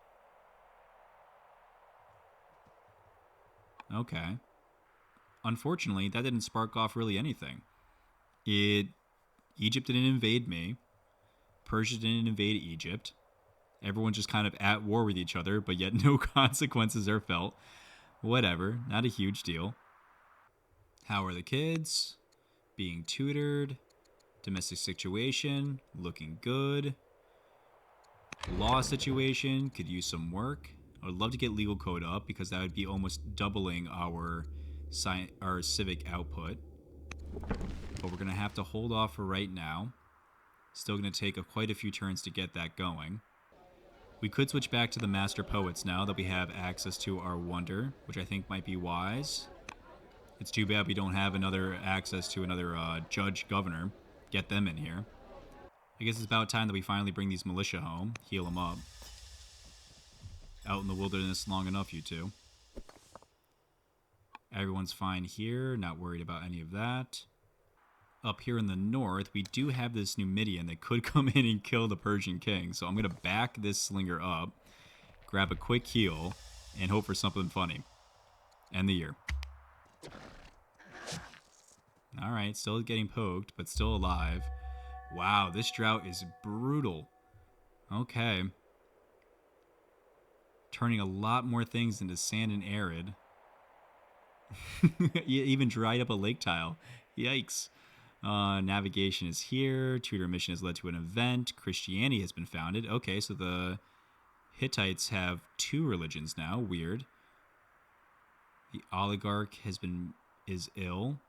Okay. Unfortunately, that didn't spark off really anything. Egypt didn't invade me. Persia didn't invade Egypt. Everyone's just kind of at war with each other, but yet no consequences are felt. Whatever, not a huge deal. How are the kids? Being tutored. Domestic situation, looking good. Law situation, could use some work. I would love to get legal code up because that would be almost doubling our civic output. But we're going to have to hold off for right now. Still going to take quite a few turns to get that going. We could switch back to the Master Poets now that we have access to our Wonder, which I think might be wise. It's too bad we don't have another access to another Judge Governor. Get them in here. I guess it's about time that we finally bring these militia home. Heal them up. Out in the wilderness long enough, you two. Everyone's fine here. Not worried about any of that. Up here in the north, we do have this Numidian that could come in and kill the Persian king. So I'm going to back this slinger up, grab a quick heal, and hope for something funny. End the year. Alright, still getting poked, but still alive. Wow, this drought is brutal. Okay. Turning a lot more things into sand and arid. Even dried up a lake tile. Yikes. Navigation is here. Tutor mission has led to an event. Christianity has been founded. Okay, so the Hittites have 2 religions now. Weird. The oligarch is ill.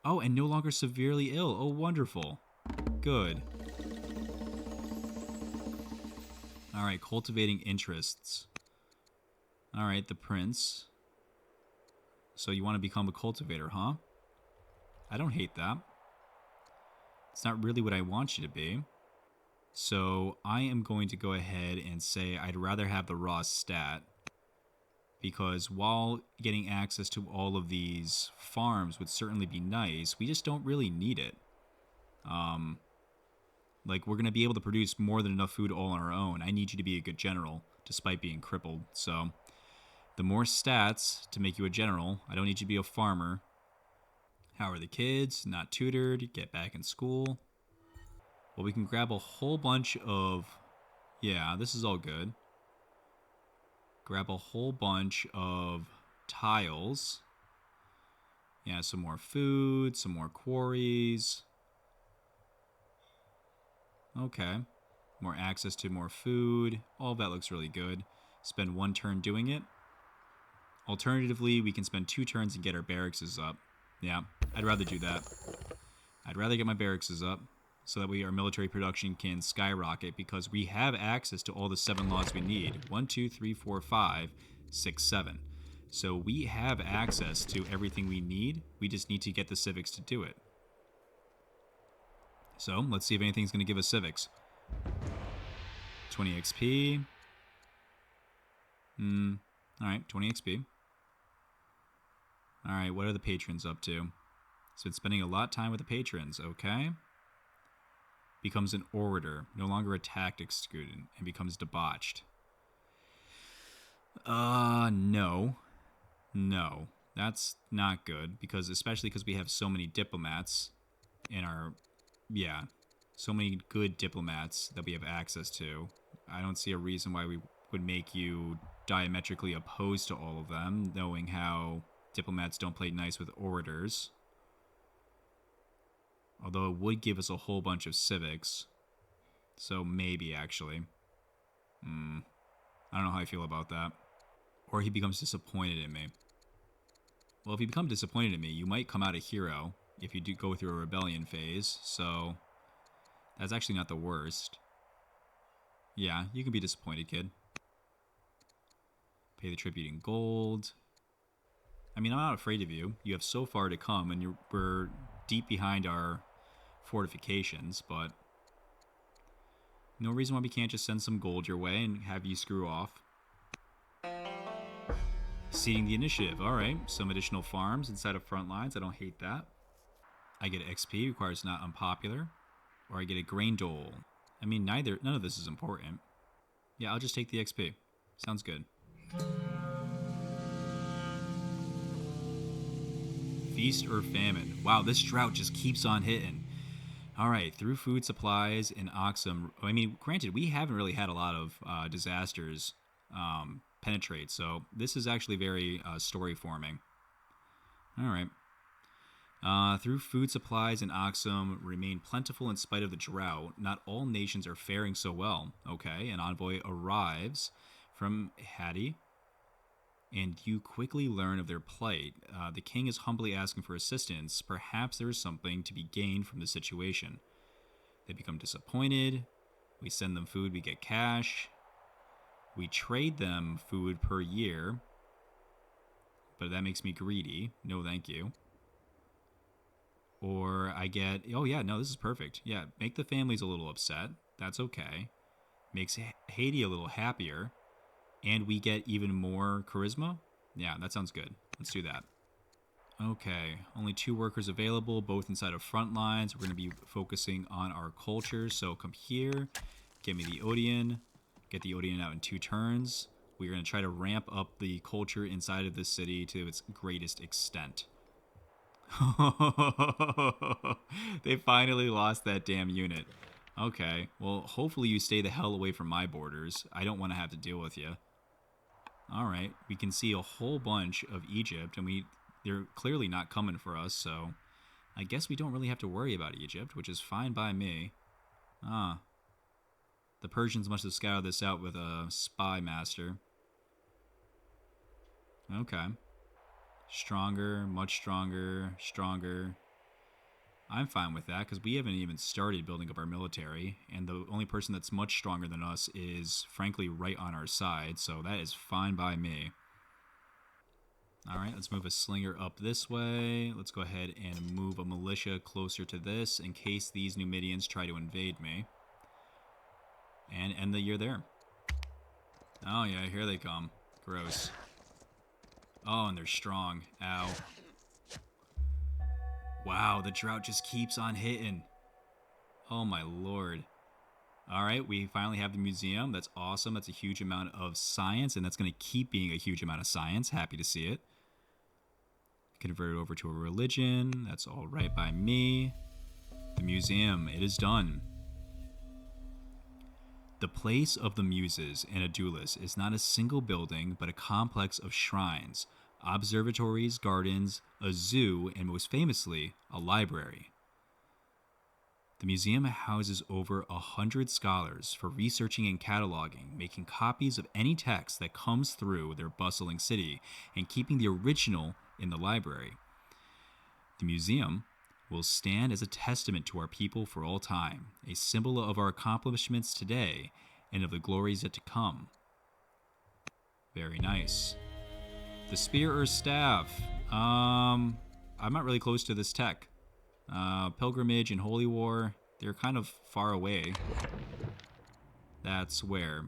Oh, and no longer severely ill. Oh, wonderful. Good. All right, cultivating interests. All right, the prince. So you want to become a cultivator, huh? I don't hate that. It's not really what I want you to be. So I am going to go ahead and say I'd rather have the raw stat, because while getting access to all of these farms would certainly be nice, we just don't really need it. Like, we're going to be able to produce more than enough food all on our own. I need you to be a good general, despite being crippled. So the more stats to make you a general. I don't need you to be a farmer. How are the kids? Not tutored. Get back in school. Well, we can grab a whole bunch of... Yeah, this is all good. Grab a whole bunch of tiles. Yeah, some more food, some more quarries. Okay. More access to more food. All of that looks really good. Spend 1 turn doing it. Alternatively, we can spend 2 turns and get our barracks up. Yeah, I'd rather do that. I'd rather get my barracks up so that our military production can skyrocket, because we have access to all the 7 laws we need. 1, 2, 3, 4, 5, 6, 7. So we have access to everything we need. We just need to get the civics to do it. So let's see if anything's going to give us civics. 20 XP. Alright, 20 XP. Alright, what are the patrons up to? So it's spending a lot of time with the patrons, okay? Becomes an orator, no longer a tactics student, and becomes debauched. No. No. That's not good, because especially because we have so many diplomats in our... Yeah, so many good diplomats that we have access to. I don't see a reason why we would make you diametrically opposed to all of them, knowing how diplomats don't play nice with orators. Although it would give us a whole bunch of civics. So maybe, actually. I don't know how I feel about that. Or he becomes disappointed in me. Well, if you become disappointed in me, you might come out a hero if you do go through a rebellion phase. So that's actually not the worst. Yeah, you can be disappointed, kid. Pay the tribute in gold. I mean, I'm not afraid of you. You have so far to come, and we're deep behind our fortifications, but no reason why we can't just send some gold your way and have you screw off. Seeding the initiative. Alright, some additional farms inside of front lines. I don't hate that. I get XP, requires not unpopular. Or I get a grain dole. I mean, none of this is important. Yeah, I'll just take the XP. Sounds good. Feast or famine. Wow, this drought just keeps on hitting. Alright, through food supplies in Aksum. I mean, granted, we haven't really had a lot of disasters penetrate, so this is actually very story forming. Alright. Through food supplies in Aksum remain plentiful in spite of the drought. Not all nations are faring so well. Okay, an envoy arrives from Hattie, and you quickly learn of their plight. The king is humbly asking for assistance. Perhaps there is something to be gained from the situation. They become disappointed. We send them food, we get cash. We trade them food per year, but that makes me greedy. No, thank you. Or I get... Oh, yeah, no, this is perfect. Yeah, make the families a little upset. That's okay. Makes Haiti a little happier. And we get even more charisma? Yeah, that sounds good. Let's do that. Okay, only 2 workers available, both inside of front lines. We're going to be focusing on our culture. So come here, get me the Odeon. Get the Odeon out in 2 turns. We're going to try to ramp up the culture inside of this city to its greatest extent. They finally lost that damn unit. Okay, well, hopefully you stay the hell away from my borders. I don't want to have to deal with you. Alright, we can see a whole bunch of Egypt, and they're clearly not coming for us, so I guess we don't really have to worry about Egypt, which is fine by me. The Persians must have scouted this out with a spy master. Okay. Stronger, much stronger, stronger. I'm fine with that because we haven't even started building up our military, and the only person that's much stronger than us is, frankly, right on our side, so that is fine by me. All right, let's move a slinger up this way. Let's go ahead and move a militia closer to this in case these Numidians try to invade me. And end the year there. Oh yeah, here they come. Gross. Oh, and they're strong. Ow. Wow, the drought just keeps on hitting. Oh my lord. Alright, we finally have the museum. That's awesome. That's a huge amount of science, and that's going to keep being a huge amount of science. Happy to see it. Convert it over to a religion. That's all right by me. The museum, it is done. The place of the Muses in Adulis is not a single building, but a complex of shrines, observatories, gardens, a zoo, and most famously, a library. The museum houses over 100 scholars for researching and cataloging, making copies of any text that comes through their bustling city, and keeping the original in the library. The museum will stand as a testament to our people for all time, a symbol of our accomplishments today and of the glories yet to come. Very nice. The spear or staff. I'm not really close to this tech. Pilgrimage and Holy War, they're kind of far away. That's where?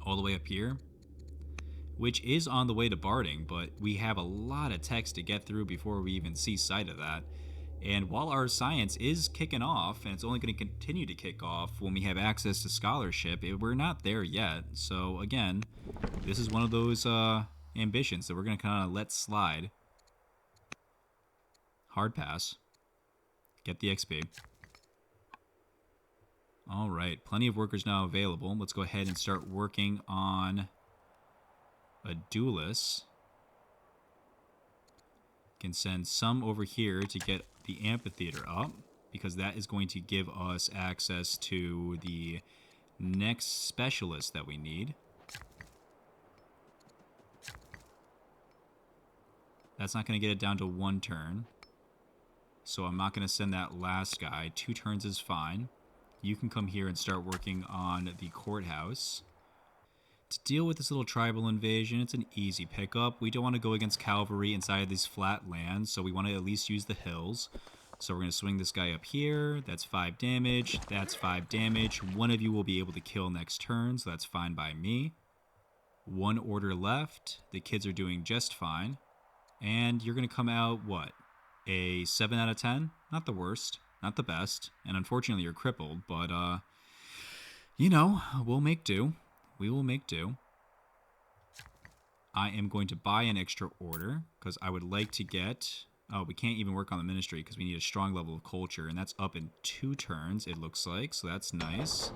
All the way up here? Which is on the way to Barding, but we have a lot of text to get through before we even see sight of that. And while our science is kicking off, and it's only going to continue to kick off when we have access to scholarship, we're not there yet. So again, this is one of those ambitions that we're going to kind of let slide. Hard pass. Get the XP. Alright, plenty of workers now available. Let's go ahead and start working on Adulis. Can send some over here to get the amphitheater up, because that is going to give us access to the next specialist that we need. That's not going to get it down to 1 turn. So I'm not going to send that last guy. 2 turns is fine. You can come here and start working on the courthouse. To deal with this little tribal invasion, it's an easy pickup. We don't want to go against cavalry inside of these flat lands, so we want to at least use the hills. So we're going to swing this guy up here. That's 5 damage. That's 5 damage. One of you will be able to kill next turn, so that's fine by me. 1 order left. The kids are doing just fine. And you're going to come out, what? A 7 out of 10? Not the worst. Not the best. And unfortunately, you're crippled, but, you know, we'll make do. We will make do. I am going to buy an extra order because I would like to get... Oh, we can't even work on the ministry because we need a strong level of culture, and that's up in 2 turns, it looks like, so that's nice.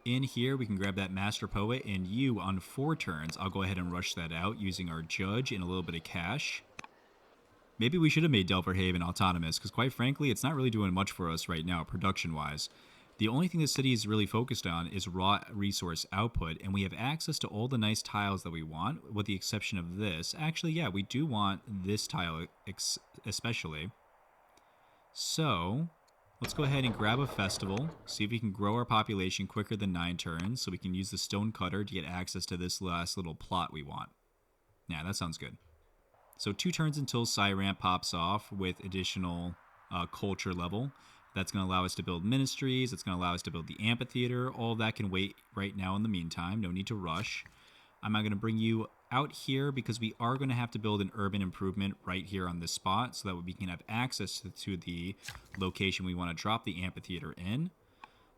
In here, we can grab that Master Poet, and you, on 4 turns, I'll go ahead and rush that out using our Judge and a little bit of cash. Maybe we should have made Delverhaven autonomous, because quite frankly, it's not really doing much for us right now, production-wise. The only thing the city is really focused on is raw resource output, and we have access to all the nice tiles that we want, with the exception of this. Actually, yeah, we do want this tile especially. So, let's go ahead and grab a festival, see if we can grow our population quicker than 9 turns, so we can use the stone cutter to get access to this last little plot we want. Yeah, that sounds good. So 2 turns until Cyramp pops off with additional culture level. That's going to allow us to build ministries. It's going to allow us to build the amphitheater. All of that can wait right now in the meantime. No need to rush. I'm not going to bring you out here because we are going to have to build an urban improvement right here on this spot so that we can have access to the location we want to drop the amphitheater in.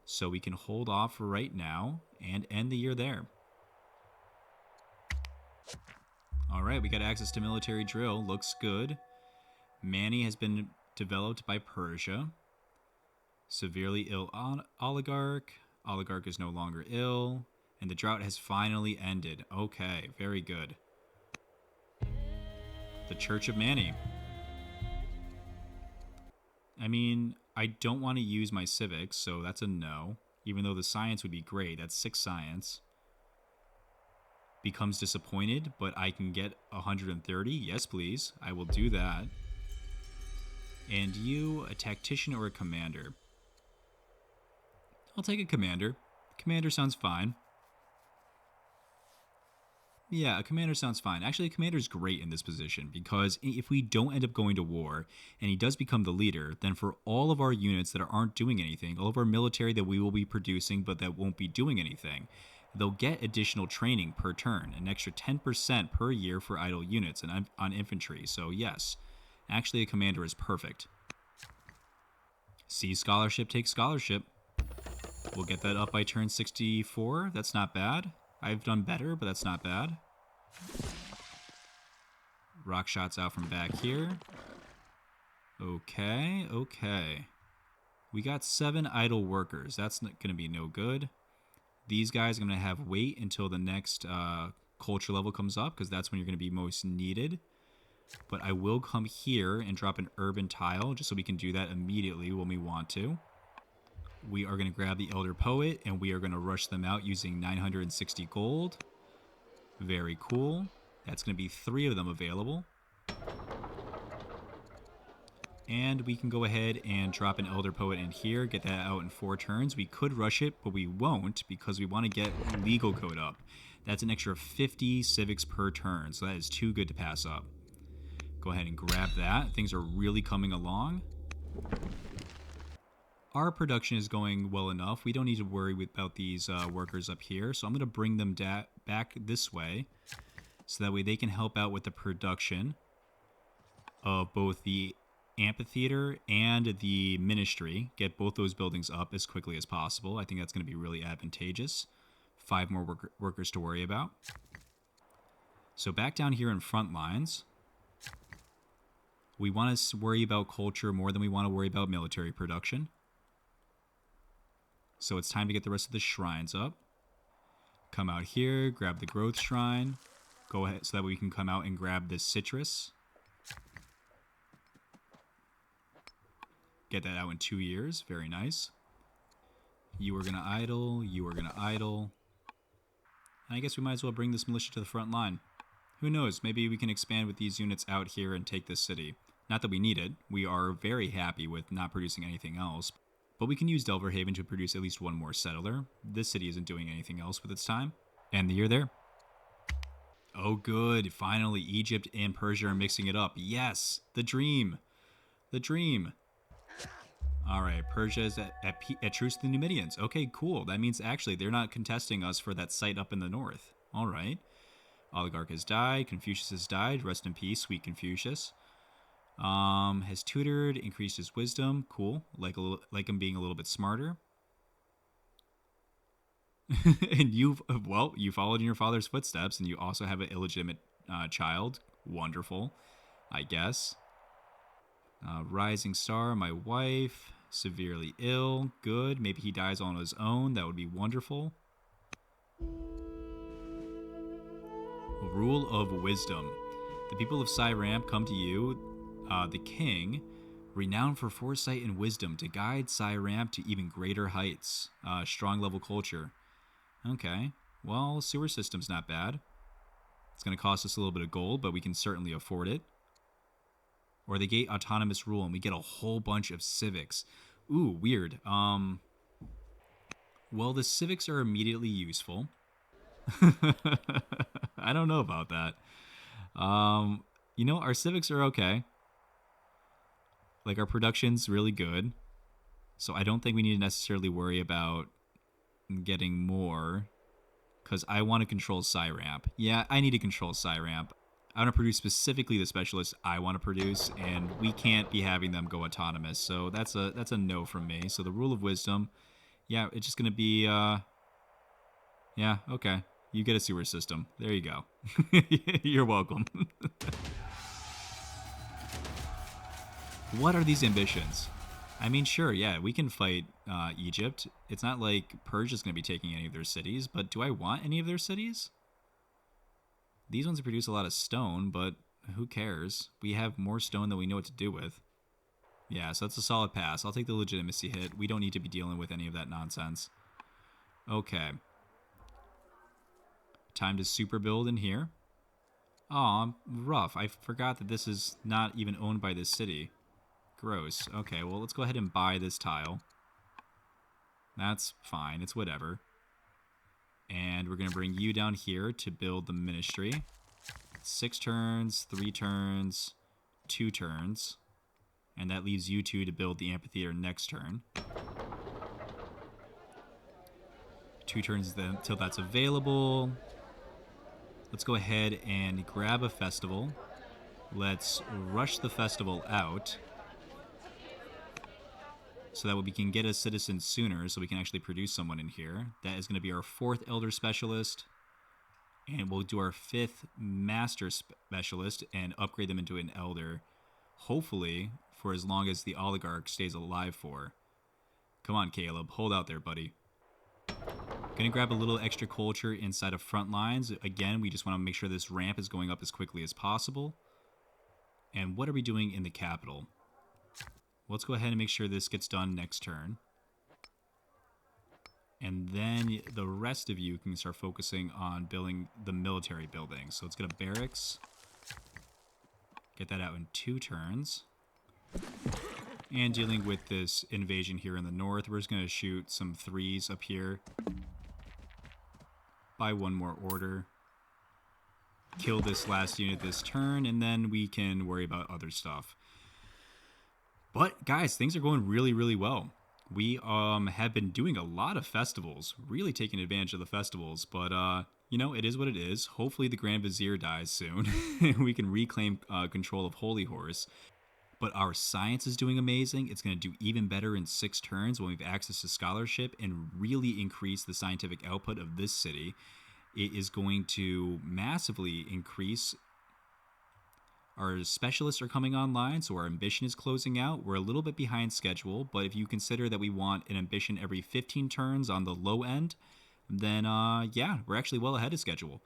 So we can hold off right now and end the year there. All right, we got access to military drill. Looks good. Mani has been developed by Persia. Severely ill oligarch. Oligarch is no longer ill. And the drought has finally ended. Okay, very good. The Church of Mani. I mean, I don't want to use my civics, so that's a no. Even though the science would be great. That's 6 science. Becomes disappointed, but I can get 130. Yes, please. I will do that. And you, a tactician or a commander? I'll take a commander. Commander sounds fine. Yeah, a commander sounds fine. Actually, a commander's great in this position because if we don't end up going to war and he does become the leader, then for all of our units that aren't doing anything, all of our military that we will be producing but that won't be doing anything, they'll get additional training per turn, an extra 10% per year for idle units and on infantry. So yes, actually a commander is perfect. See scholarship, take scholarship. We'll get that up by turn 64. That's not bad. I've done better, but that's not bad. Rock shots out from back here. Okay, okay. We got 7 idle workers. That's going to be no good. These guys are going to have wait until the next culture level comes up because that's when you're going to be most needed. But I will come here and drop an urban tile just so we can do that immediately when we want to. We are going to grab the Elder Poet and we are going to rush them out using 960 gold. Very cool. That's going to be 3 of them available. And we can go ahead and drop an Elder Poet in here, get that out in 4 turns. We could rush it, but we won't because we want to get Legal Code up. That's an extra 50 civics per turn, so that is too good to pass up. Go ahead and grab that. Things are really coming along. Our production is going well enough. We don't need to worry about these workers up here. So I'm going to bring them back this way. So that way they can help out with the production of both the amphitheater and the ministry. Get both those buildings up as quickly as possible. I think that's going to be really advantageous. 5 more workers to worry about. So back down here in front lines. We want to worry about culture more than we want to worry about military production. So it's time to get the rest of the shrines up. Come out here, grab the growth shrine. Go ahead so that we can come out and grab this citrus. Get that out in 2 years. Very nice. You are going to idle. You are going to idle. And I guess we might as well bring this militia to the front line. Who knows? Maybe we can expand with these units out here and take this city. Not that we need it. We are very happy with not producing anything else. But we can use Delverhaven to produce at least 1 more settler. This city isn't doing anything else with its time. And you're there. Oh, good. Finally, Egypt and Persia are mixing it up. Yes! The dream! The dream! Alright, Persia is at truce with the Numidians. Okay, cool. That means actually they're not contesting us for that site up in the north. Alright. Oligarch has died. Confucius has died. Rest in peace, sweet Confucius. Has tutored, increased his wisdom. Cool. Like him being a little bit smarter. And you followed in your father's footsteps, and you also have an illegitimate child. Wonderful, I guess. Rising star, my wife. Severely ill. Good. Maybe he dies on his own. That would be wonderful. Rule of wisdom. The people of Cyramp come to you, the king, renowned for foresight and wisdom, to guide Cyramp to even greater heights. Strong level culture. Okay. Well, sewer system's not bad. It's going to cost us a little bit of gold, but we can certainly afford it. Or they get autonomous rule, and we get a whole bunch of civics. Ooh, weird. Well, the civics are immediately useful. I don't know about that. You know, our civics are okay. Like, our production's really good. So I don't think we need to necessarily worry about getting more. Because I want to control Cyramp. Yeah, I need to control Cyramp. I want to produce specifically the specialists I want to produce, and we can't be having them go autonomous. So that's a no from me. So the rule of wisdom, yeah, it's just going to be, yeah, okay. You get a sewer system. There you go. You're welcome. What are these ambitions? I mean, sure, yeah, we can fight Egypt. It's not like Persia's going to be taking any of their cities, but do I want any of their cities? These ones produce a lot of stone, but who cares? We have more stone than we know what to do with. Yeah, so that's a solid pass. I'll take the legitimacy hit. We don't need to be dealing with any of that nonsense. Okay. Time to super build in here. Aw, rough. I forgot that this is not even owned by this city. Gross. Okay, well, let's go ahead and buy this tile. That's fine. It's whatever. And we're going to bring you down here to build the ministry. 6 turns, 3 turns, 2 turns. And that leaves you 2 to build the amphitheater next turn. 2 turns then until that's available. Let's go ahead and grab a festival. Let's rush the festival out so that we can get a citizen sooner so we can actually produce someone in here. That is going to be our 4th elder specialist. And we'll do our 5th master specialist and upgrade them into an elder. Hopefully for as long as the oligarch stays alive for. Come on, Caleb. Hold out there, buddy. Gonna grab a little extra culture inside of front lines. Again, we just want to make sure this ramp is going up as quickly as possible. And what are we doing in the capital? Let's go ahead and make sure this gets done next turn. And then the rest of you can start focusing on building the military buildings. So let's get a barracks. Get that out in 2 turns. And dealing with this invasion here in the north, we're just going to shoot some 3s up here. Buy 1 more order. Kill this last unit this turn, and then we can worry about other stuff. But guys, things are going really, really well. We have been doing a lot of festivals, really taking advantage of the festivals, but you know, it is what it is. Hopefully the Grand Vizier dies soon. We can reclaim control of Holy Horse. But our science is doing amazing. It's going to do even better in 6 turns when we have access to scholarship and really increase the scientific output of this city. It is going to massively increase. Our specialists are coming online, so our ambition is closing out. We're a little bit behind schedule, but if you consider that we want an ambition every 15 turns on the low end, then yeah, we're actually well ahead of schedule.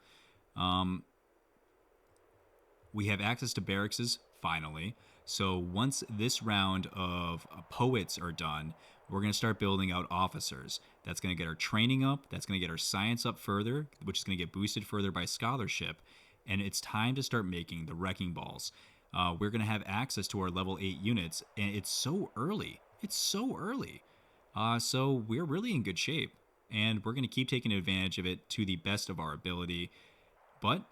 We have access to barracks finally. So once this round of poets are done, we're going to start building out officers. That's going to get our training up. That's going to get our science up further, which is going to get boosted further by scholarship. And it's time to start making the wrecking balls. We're going to have access to our level 8 units, and it's so early. It's so early. So we're really in good shape, and we're going to keep taking advantage of it to the best of our ability. But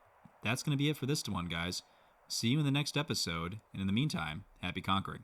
that's going to be it for this one, guys. See you in the next episode, and in the meantime, happy conquering.